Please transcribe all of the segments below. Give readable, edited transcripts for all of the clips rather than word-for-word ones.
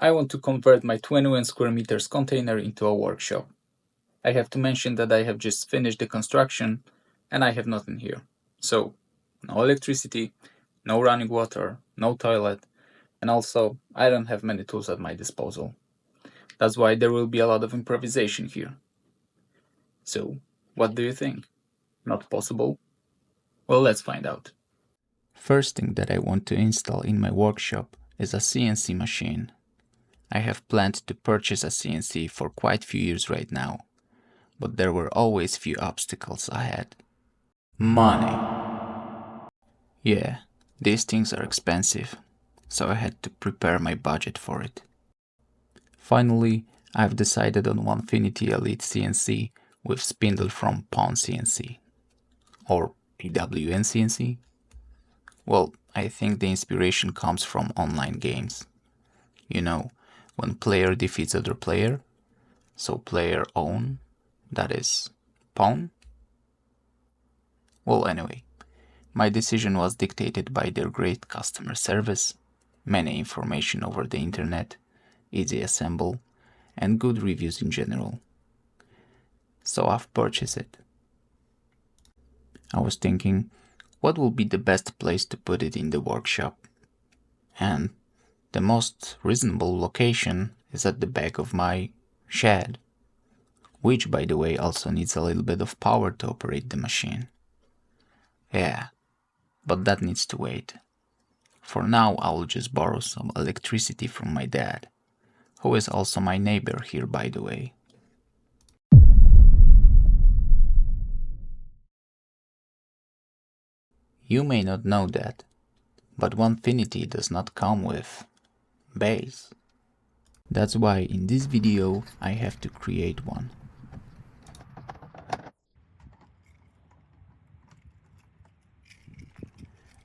I want to convert my 21 square meters container into a workshop. I have to mention that I have just finished the construction and I have nothing here. So, no electricity, no running water, no toilet, and also I don't have many tools at my disposal. That's why there will be a lot of improvisation here. So, what do you think? Not possible? Well, let's find out. First thing that I want to install in my workshop is a CNC machine. I have planned to purchase a CNC for quite a few years right now, but there were always few obstacles ahead. Money. Yeah, these things are expensive, so I had to prepare my budget for it. Finally, I've decided on Onefinity Elite CNC with spindle from Pawn CNC. Or PWN CNC? Well, I think the inspiration comes from online games. You know, when player defeats other player, so player own, that is, pawn? Well, anyway, my decision was dictated by their great customer service, many information over the internet, easy assemble, and good reviews in general. So I've purchased it. I was thinking, what will be the best place to put it in the workshop? And the most reasonable location is at the back of my shed, which by the way also needs a little bit of power to operate the machine. Yeah, but that needs to wait. For now I will just borrow some electricity from my dad, who is also my neighbor here by the way. You may not know that, but Onefinity does not come with base. That's why in this video I have to create one.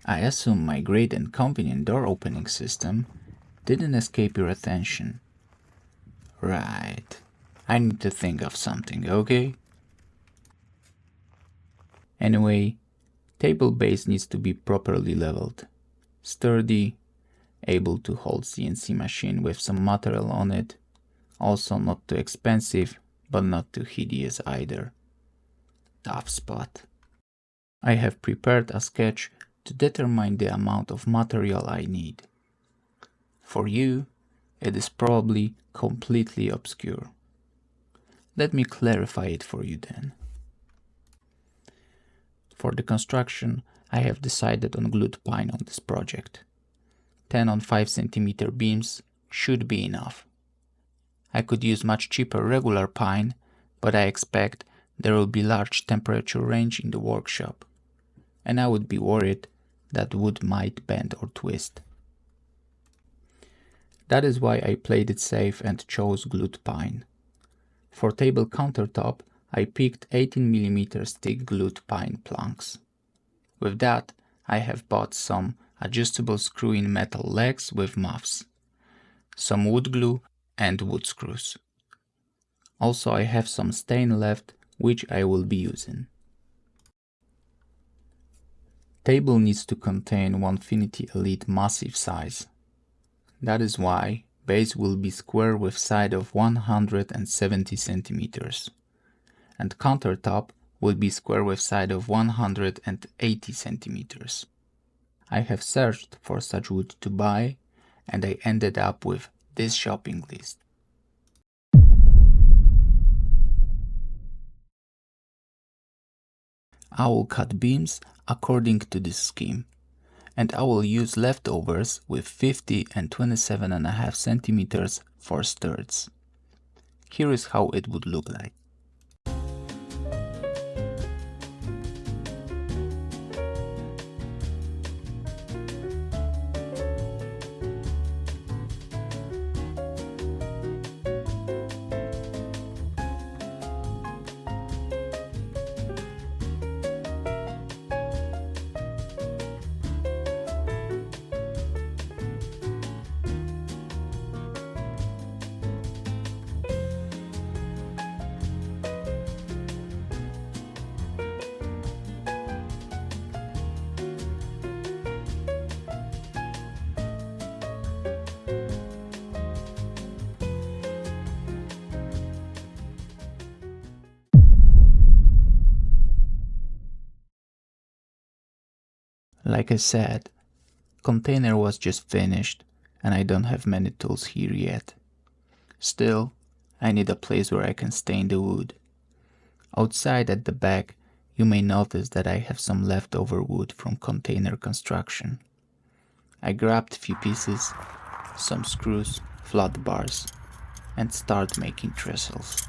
I assume my great and convenient door opening system didn't escape your attention. Right, I need to think of something, okay? Anyway, table base needs to be properly leveled, sturdy, able to hold CNC machine with some material on it, also not too expensive, but not too hideous either. Tough spot. I have prepared a sketch to determine the amount of material I need. For you, it is probably completely obscure. Let me clarify it for you then. For the construction, I have decided on glued pine on this project. 10 on 5 cm beams should be enough. I could use much cheaper regular pine, but I expect there will be large temperature range in the workshop, and I would be worried that wood might bend or twist. That is why I played it safe and chose glued pine. For table countertop, I picked 18 mm thick glued pine planks. With that, I have bought some adjustable screw-in metal legs with muffs, some wood glue and wood screws. Also I have some stain left, which I will be using. Table needs to contain Onefinity Elite massive size. That is why base will be square with side of 170 cm, and countertop will be square with side of 180 cm. I have searched for such wood to buy, and I ended up with this shopping list. I will cut beams according to this scheme, and I will use leftovers with 50 and 27.5 cm for studs. Here is how it would look like. Like I said, container was just finished and I don't have many tools here yet. Still, I need a place where I can stain the wood. Outside at the back, you may notice that I have some leftover wood from container construction. I grabbed a few pieces, some screws, flat bars, and start making trestles.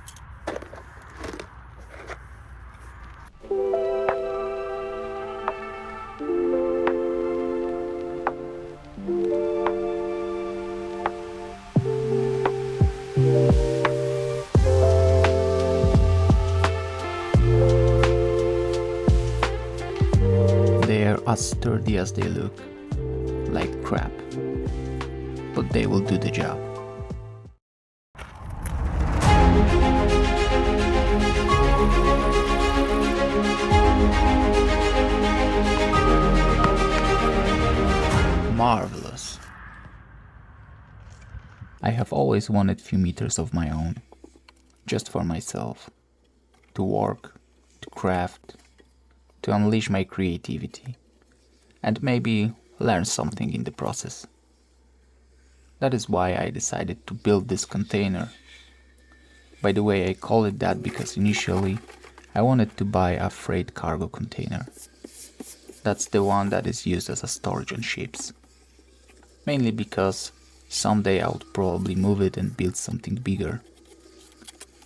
They are as sturdy as they look, like crap, but they will do the job. Marvelous. I have always wanted few meters of my own, just for myself, to work, to craft, to unleash my creativity, and maybe learn something in the process. That is why I decided to build this container. By the way, I call it that because initially I wanted to buy a freight cargo container. That's the one that is used as a storage on ships. Mainly because someday I would probably move it and build something bigger.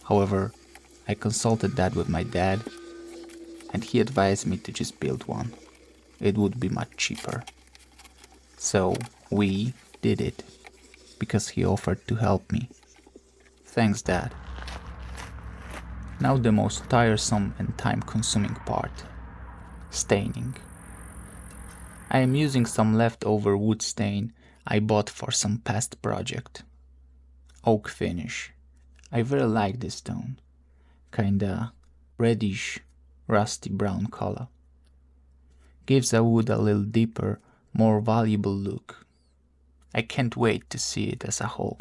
However, I consulted that with my dad, and he advised me to just build one. It would be much cheaper. So we did it, because he offered to help me. Thanks, Dad. Now the most tiresome and time-consuming part: staining. I am using some leftover wood stain I bought for some past project. Oak finish. I very like this stone. Kinda reddish, rusty brown color. Gives a wood a little deeper, more valuable look. I can't wait to see it as a whole.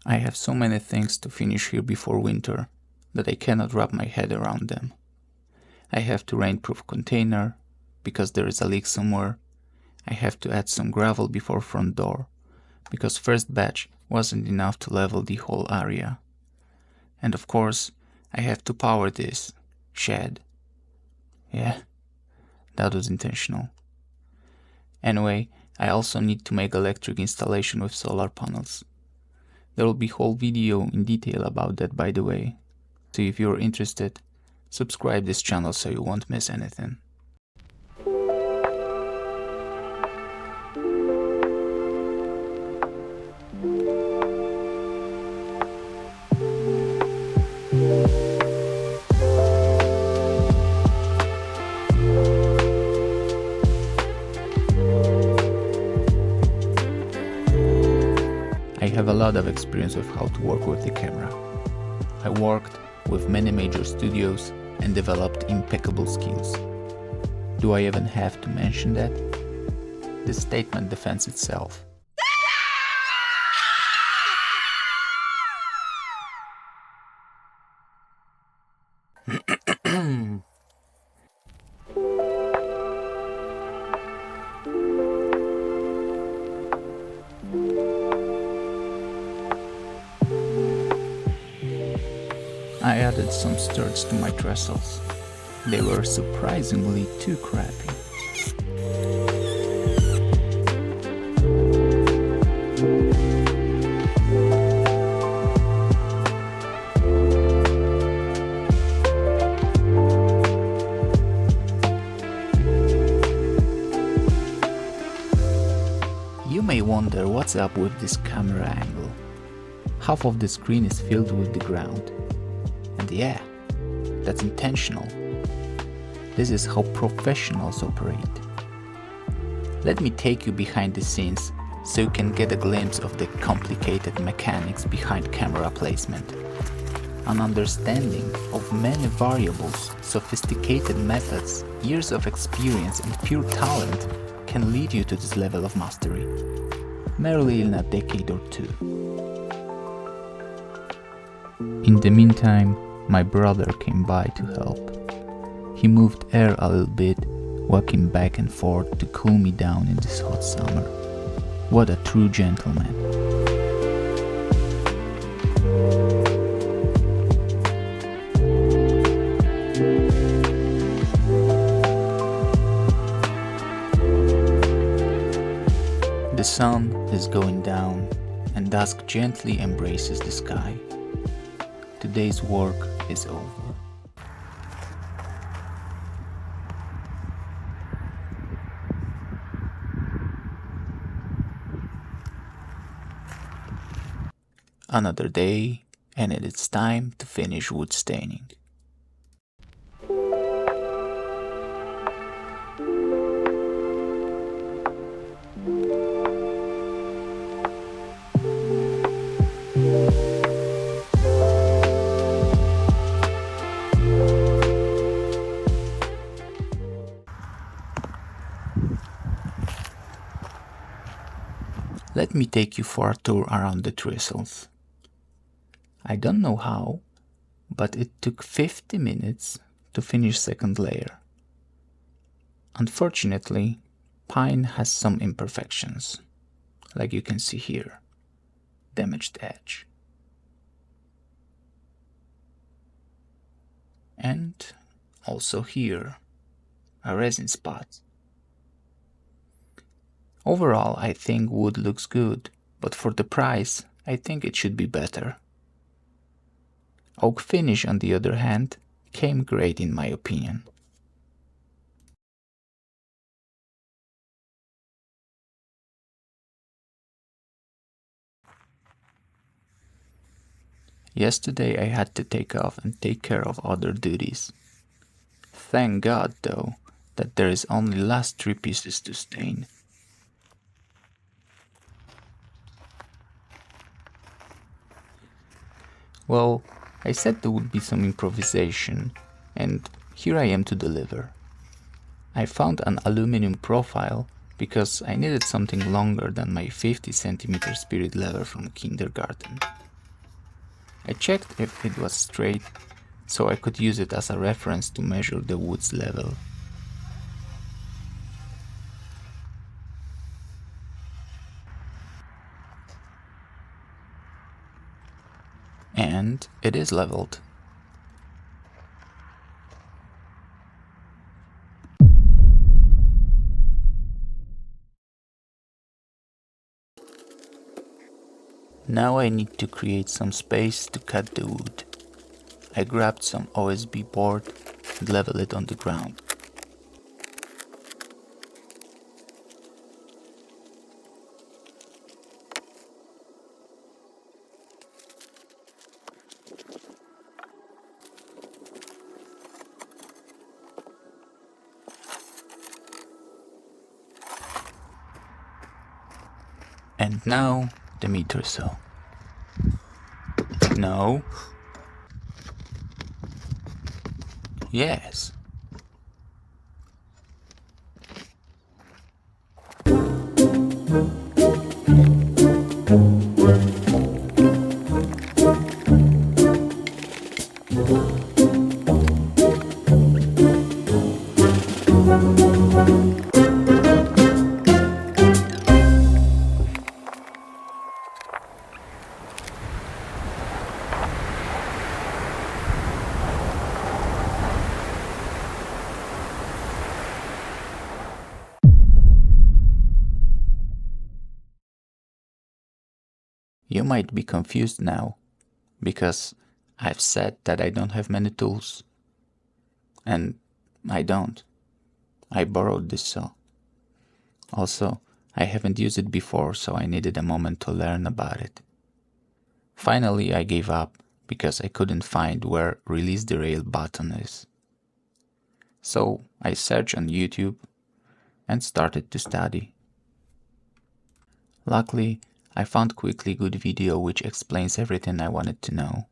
I have so many things to finish here before winter that I cannot wrap my head around them. I have to rainproof container because there is a leak somewhere. I have to add some gravel before front door because first batch wasn't enough to level the whole area. And of course, I have to power this shed. Yeah, that was intentional. Anyway, I also need to make electric installation with solar panels. There will be whole video in detail about that, by the way. So if you're interested, subscribe this channel so you won't miss anything. I have a lot of experience with how to work with the camera. I worked with many major studios and developed impeccable skills. Do I even have to mention that? This statement defends itself. I added some studs to my trestles. They were surprisingly too crappy. You may wonder what's up with this camera angle. Half of the screen is filled with the ground. And yeah, that's intentional. This is how professionals operate. Let me take you behind the scenes so you can get a glimpse of the complicated mechanics behind camera placement. An understanding of many variables, sophisticated methods, years of experience and pure talent can lead you to this level of mastery, merely in a decade or two. In the meantime, my brother came by to help. He He moved air a little bit, walking back and forth to cool me down in this hot summer. What a true gentleman. The sun is going down and dusk gently embraces the sky. Today's work is over. Another day, and it is time to finish wood staining. Let me take you for a tour around the trestles. I don't know how, but it took 50 minutes to finish second layer. Unfortunately, pine has some imperfections, like you can see here, damaged edge. And also here, a resin spot. Overall, I think wood looks good, but for the price, I think it should be better. Oak finish, on the other hand, came great in my opinion. Yesterday I had to take off and take care of other duties. Thank God, though, that there is only last 3 pieces to stain. Well, I said there would be some improvisation, and here I am to deliver. I found an aluminum profile because I needed something longer than my 50 cm spirit lever from kindergarten. I checked if it was straight, so I could use it as a reference to measure the wood's level. And it is leveled. Now I need to create some space to cut the wood. I grabbed some OSB board and leveled it on the ground. And now the meter saw. No. Yes. You might be confused now, because I've said that I don't have many tools. And I don't. I borrowed this saw. Also, I haven't used it before, so I needed a moment to learn about it. Finally, I gave up because I couldn't find where release the rail button is. So I searched on YouTube and started to study. Luckily, I found quickly good video which explains everything I wanted to know.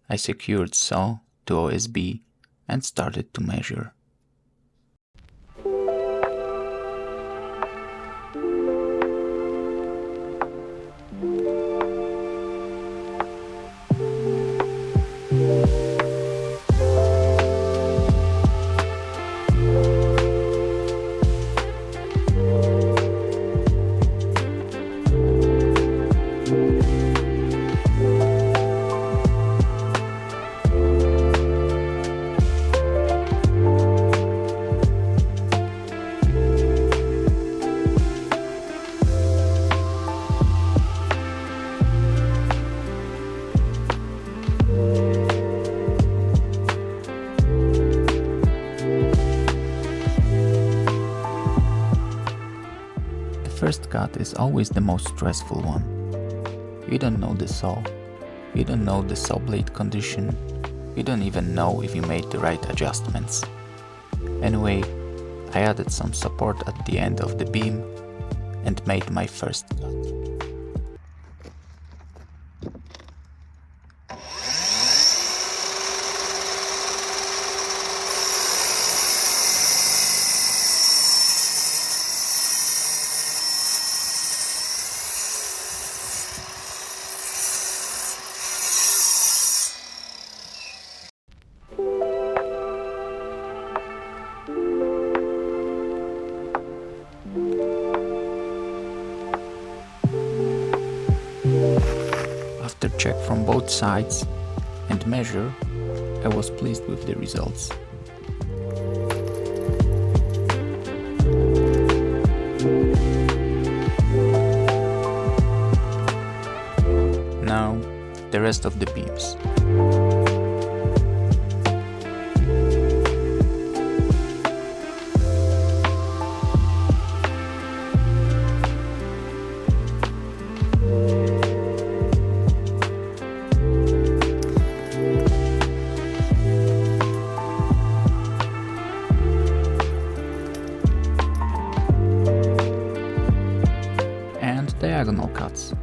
I secured saw to OSB and started to measure. cut is always the most stressful one. You don't know the saw, you don't know the saw blade condition, you don't even know if you made the right adjustments. Anyway, I added some support at the end of the beam and made my first cut. After check from both sides and measure, I was pleased with the results. Now, the rest of the beams. And diagonal cuts.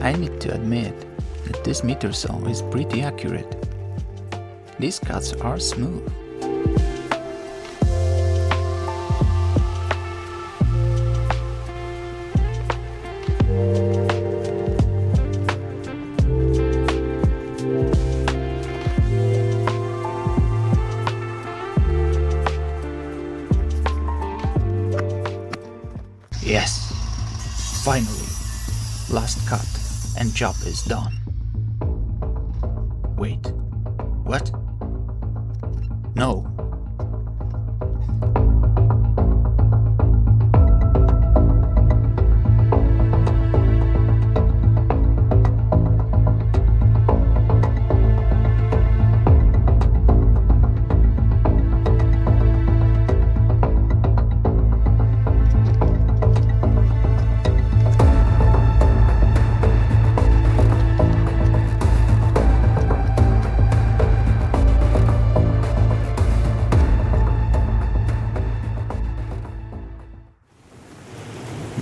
I need to admit that this meter saw is pretty accurate. These cuts are smooth. Yes, finally, last cut and job is done. Wait, what? No.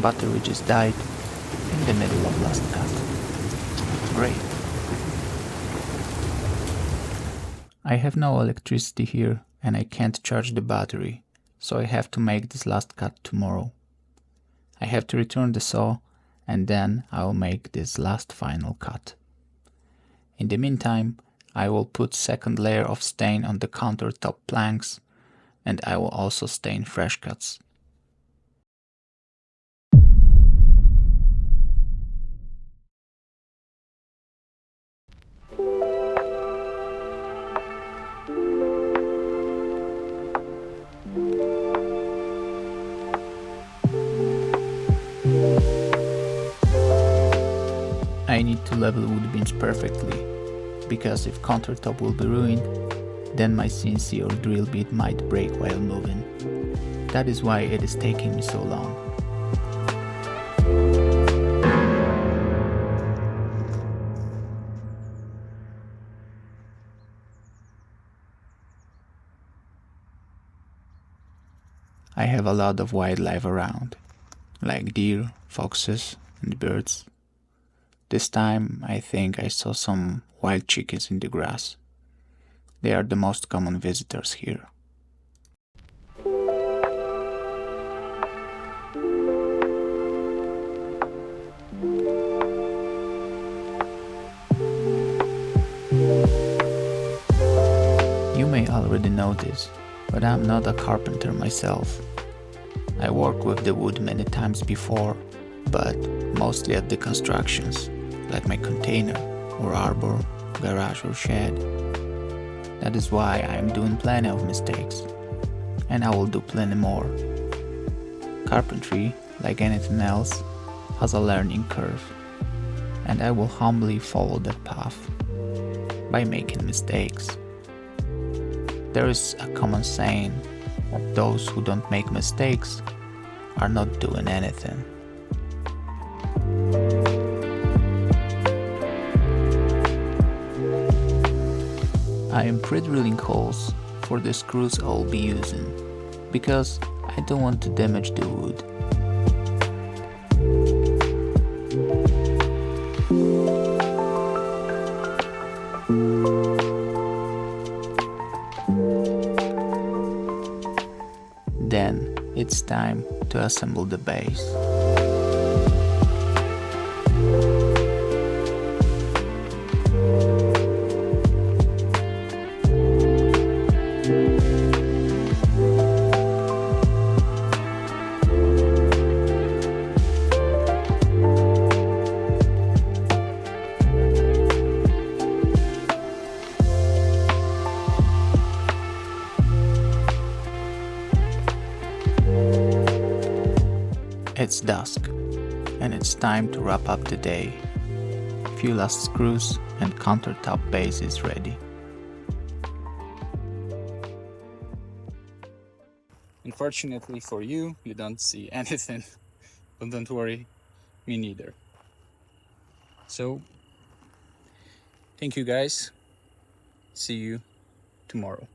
Battery just died in the middle of last cut. Great. I have no electricity here and I can't charge the battery, so I have to make this last cut tomorrow. I have to return the saw and then I'll make this last final cut. In the meantime, I will put second layer of stain on the countertop planks and I will also stain fresh cuts. I need to level wood beams perfectly, because if countertop will be ruined, then my CNC or drill bit might break while moving. That is why it is taking me so long. I have a lot of wildlife around, like deer, foxes, and birds. This time I think I saw some wild chickens in the grass. They are the most common visitors here. this, but I'm not a carpenter myself. I worked with the wood many times before, but mostly at the constructions, like my container or arbor, garage or shed. That is why I am doing plenty of mistakes, and I will do plenty more. Carpentry, like anything else, has a learning curve, and I will humbly follow that path by making mistakes. There is a common saying that those who don't make mistakes are not doing anything. I am pre-drilling holes for the screws I will be using, because I don't want to damage the wood. Then it's time to assemble the base. It's dusk, and it's time to wrap up the day. Few last screws and countertop base is ready. Unfortunately for you, you don't see anything, but don't worry, me neither. So, thank you guys. See you tomorrow.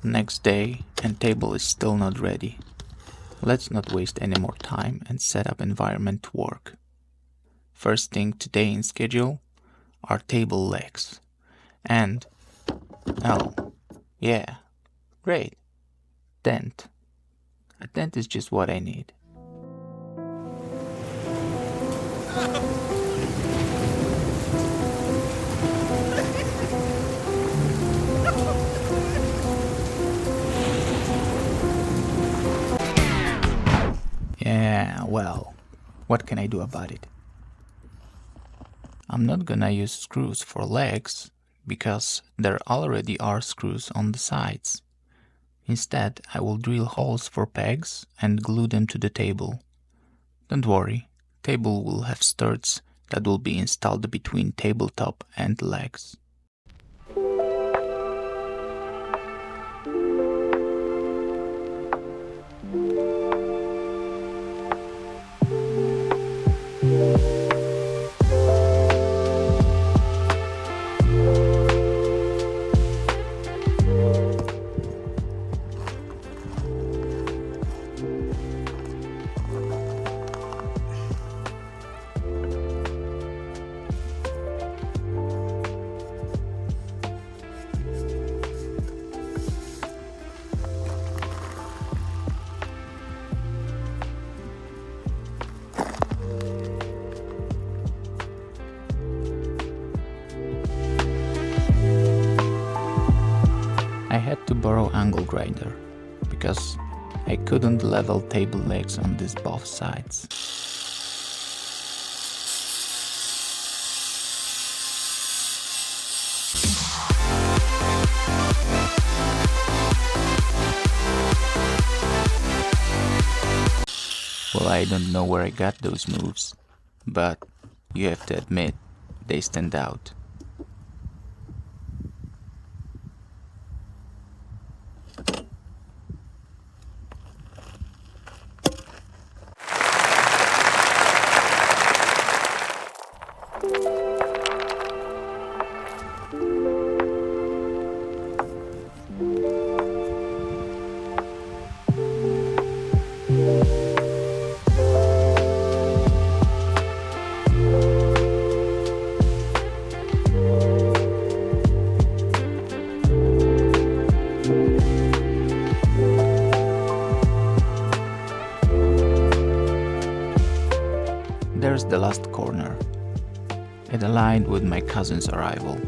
Next day, and table is still not ready. Let's not waste any more time and set up environment to work. First thing today in schedule are table legs. And, oh, yeah, great, tent. A tent is just what I need. Yeah, well, what can I do about it? I'm not gonna use screws for legs, because there already are screws on the sides. Instead, I will drill holes for pegs and glue them to the table. Don't worry, table will have studs that will be installed between tabletop and legs. I had to borrow angle grinder, because I couldn't level table legs on these both sides. Well, I don't know where I got those moves, but you have to admit, they stand out. just the last corner. It aligned with my cousin's arrival.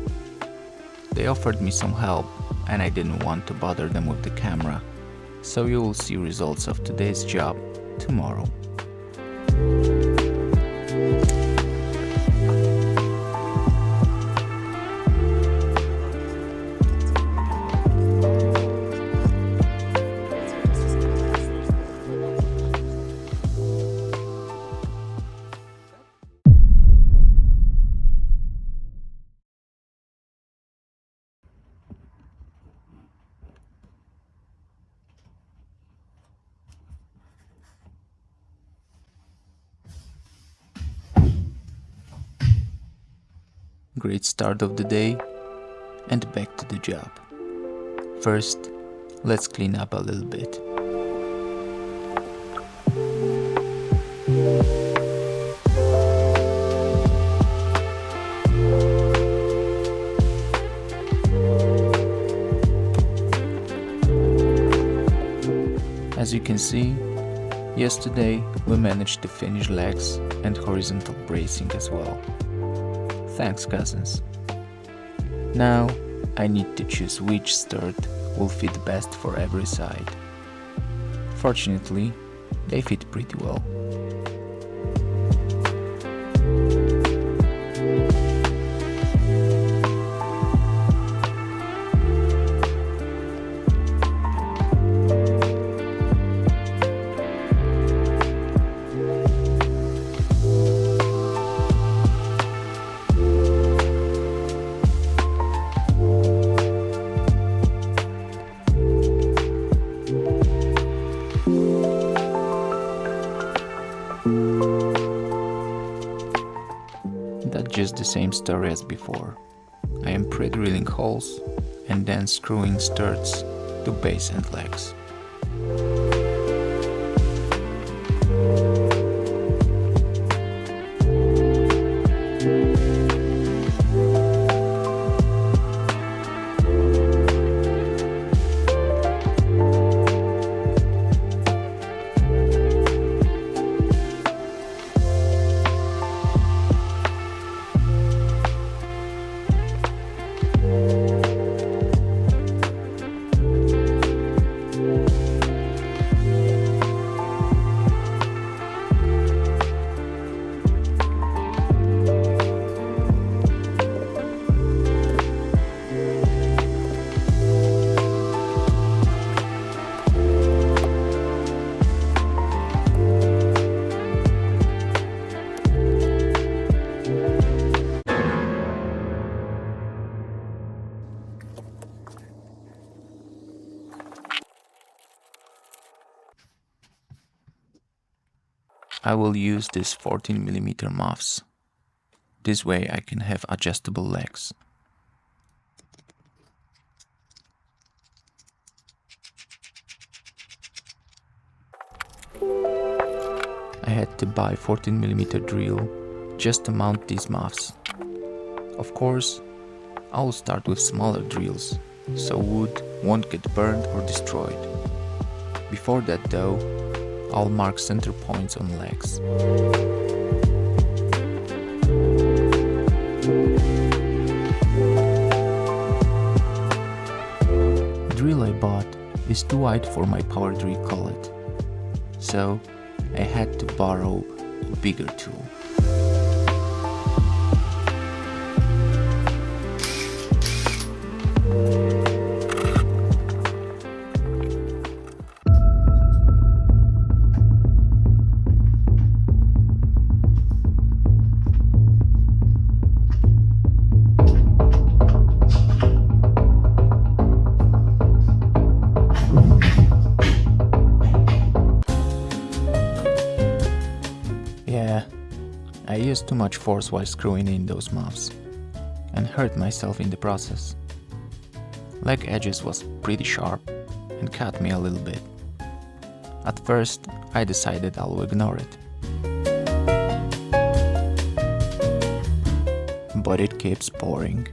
They offered me some help and I didn't want to bother them with the camera, so you will see results of today's job tomorrow. Great start of the day, and back to the job. First, let's clean up a little bit. As you can see, yesterday we managed to finish legs and horizontal bracing as well. Thanks, cousins. Now I need to choose which stud will fit best for every side. Fortunately, they fit pretty well. That's just the same story as before. I am pre-drilling holes and then screwing studs to base and legs. I will use these 14mm muffs. This way I can have adjustable legs. I had to buy 14mm drill just to mount these muffs. Of course, I will start with smaller drills, so wood won't get burned or destroyed. Before that though, I'll mark center points on legs. The drill I bought is too wide for my power drill collet, so I had to borrow a bigger tool. I used too much force while screwing in those muffs and hurt myself in the process. Leg edges was pretty sharp and cut me a little bit. At first, I decided I'll ignore it. But it keeps pouring.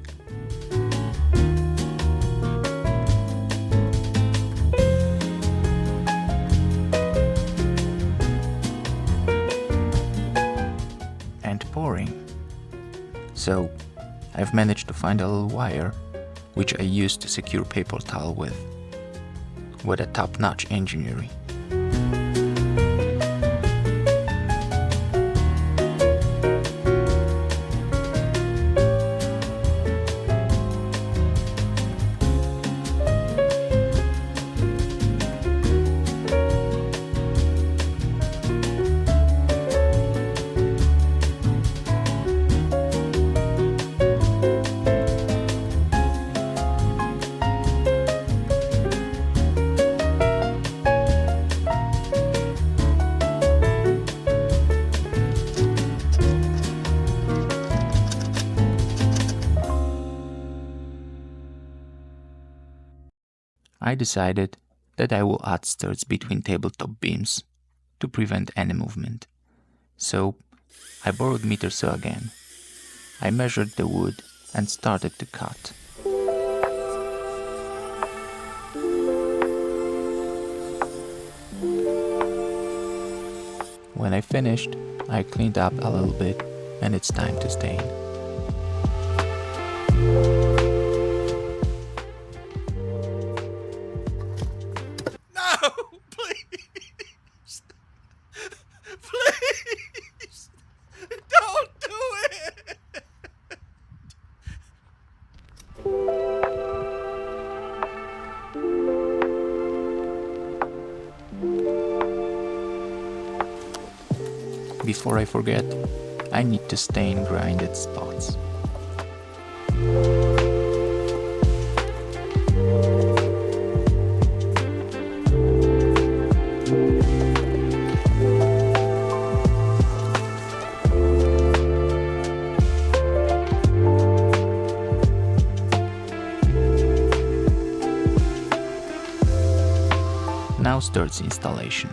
and pouring. So I've managed to find a little wire which I used to secure paper towel with a top-notch engineering. I decided that I will add studs between tabletop beams to prevent any movement. So I borrowed meter saw again. I measured the wood and started to cut. When I finished, I cleaned up a little bit and it's time to stain. Please! Don't do it! Before I forget, I need to stain grinded spots. Now starts installation.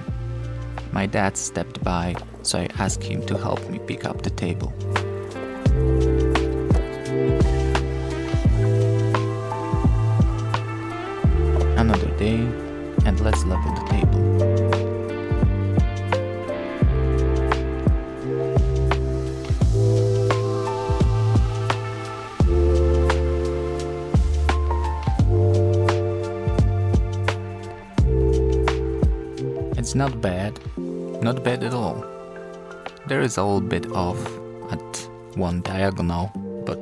My dad stepped by, so I asked him to help me pick up the table. Another day, and let's level the table. It's not bad at all. There is a little bit off at one diagonal, but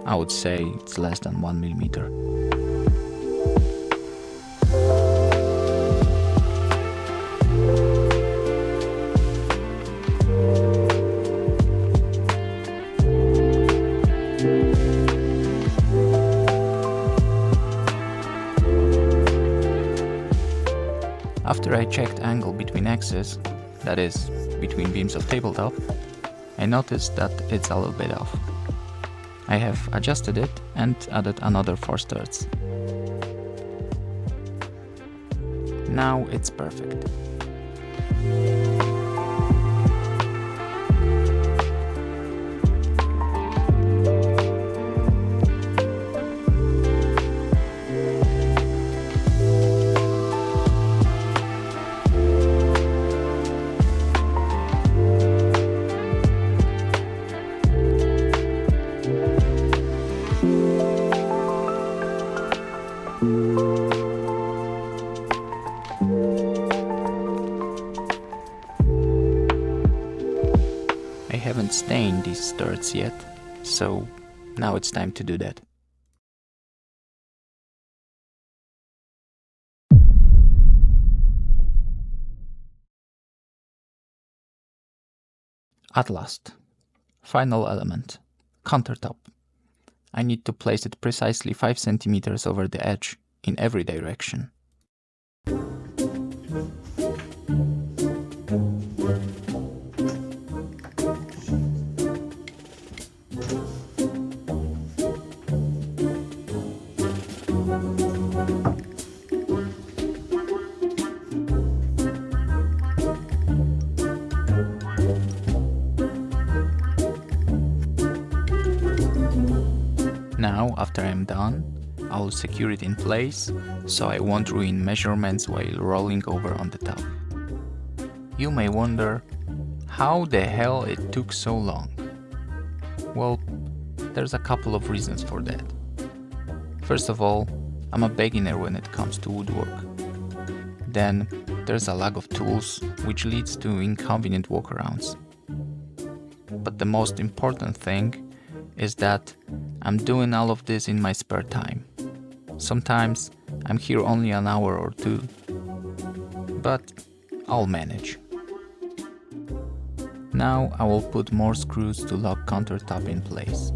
I would say it's less than 1 millimeter. After I checked angle between axes, that is, between beams of tabletop, I noticed that it's a little bit off. I have adjusted it and added another 4 studs. Now it's perfect. I haven't stained these studs yet, so now it's time to do that. At last, final element, countertop. I need to place it precisely 5 centimeters over the edge in every direction. Now, after I'm done, I'll secure it in place so I won't ruin measurements while rolling over on the top. You may wonder how the hell it took so long. Well, there's a couple of reasons for that. First of all, I'm a beginner when it comes to woodwork. Then, there's a lack of tools, which leads to inconvenient workarounds. But the most important thing is that I'm doing all of this in my spare time. Sometimes I'm here only an hour or two, but I'll manage. Now I will put more screws to lock countertop in place.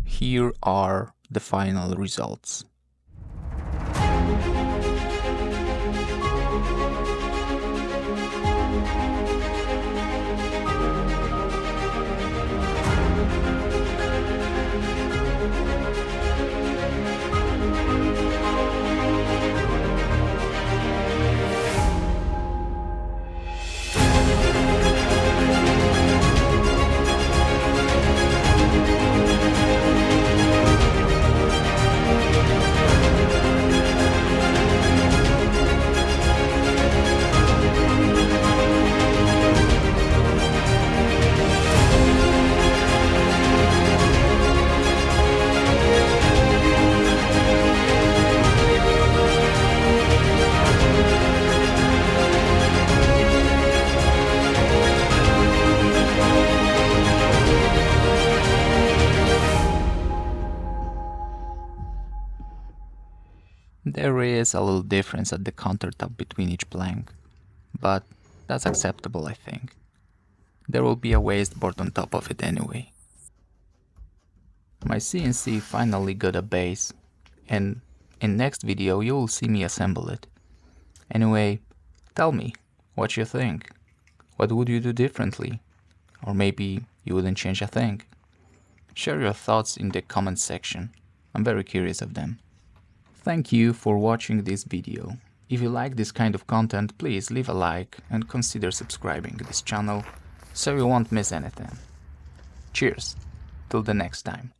Here are the final results. There is a little difference at the countertop between each plank, but that's acceptable, I think. There will be a waste board on top of it anyway. My CNC finally got a base, and in next video you will see me assemble it. Anyway, tell me what you think. What would you do differently? Or maybe you wouldn't change a thing. Share your thoughts in the comment section. I'm very curious of them. Thank you for watching this video. If you like this kind of content, please leave a like and consider subscribing to this channel so you won't miss anything. Cheers, till the next time.